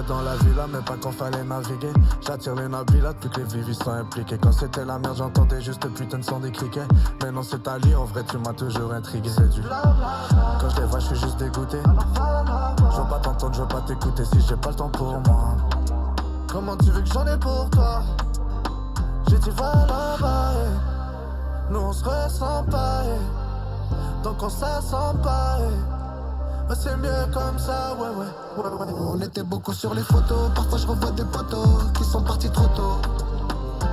j'étais dans la villa, mais pas quand fallait naviguer. J'attire les nabilas depuis que les vivis sont impliqués. Quand c'était la merde, j'entendais juste putain de son des criquets. Maintenant c'est ta lie, en vrai tu m'as toujours intrigué. C'est du quand je les vois, je suis juste dégoûté. Je veux pas t'entendre, je veux pas t'écouter si j'ai pas le temps pour moi. Comment tu veux que j'en ai pour toi? J'ai dit va là-bas, nous on se ressent pas, donc on se sent pas. C'est mieux comme ça, ouais. On était beaucoup sur les photos, parfois je revois des potos qui sont partis trop tôt.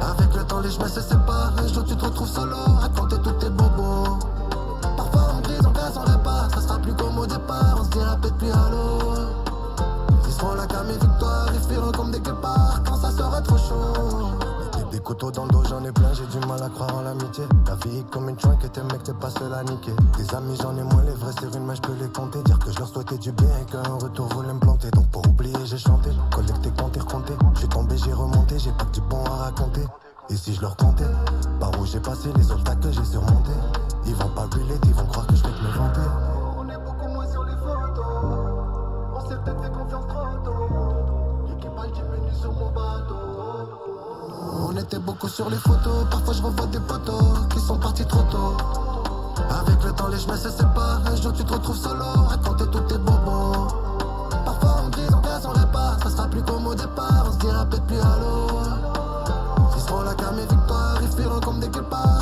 Avec le temps les chemins se séparent, un jour tu te retrouves solo, raconter tous tes bobos. Parfois on brise, on casse, on répare, ça sera plus comme au départ, on se dira peut-être plus allô. Ils seront la gamme et victoire, ils fuiront comme des guépards quand ça sera trop chaud. Des couteaux dans le dos, j'en ai plein, j'ai du mal à croire en l'amitié. La vie est comme une joint que tes mecs, t'es pas seul à niquer. Des amis, j'en ai moins, les vrais c'est une main, je peux les compter. Dire que je leur souhaitais du bien et qu'un retour voulait me planter. Donc pour oublier, j'ai chanté, collecté, compté, recompté. J'ai tombé, j'ai remonté, j'ai pas que du bon à raconter. Et si je leur comptais, par où j'ai passé, les obstacles que j'ai surmontés. Ils vont pas relate, ils vont croire que je vais te me vanter. On est beaucoup moins sur les photos, on s'est peut-être fait confiance trop tôt. L'équipage diminue sur mon bateau. On était beaucoup sur les photos, parfois je revois des potos qui sont partis trop tôt. Avec le temps les chemins se séparent, un jour tu te retrouves solo, raconter tous tes bobos. Parfois on brise, on casse, on répare, ça sera plus comme au départ, on se dira peut-être plus allô. Ils seront la gamme et victoire, ils fuiront comme des guépards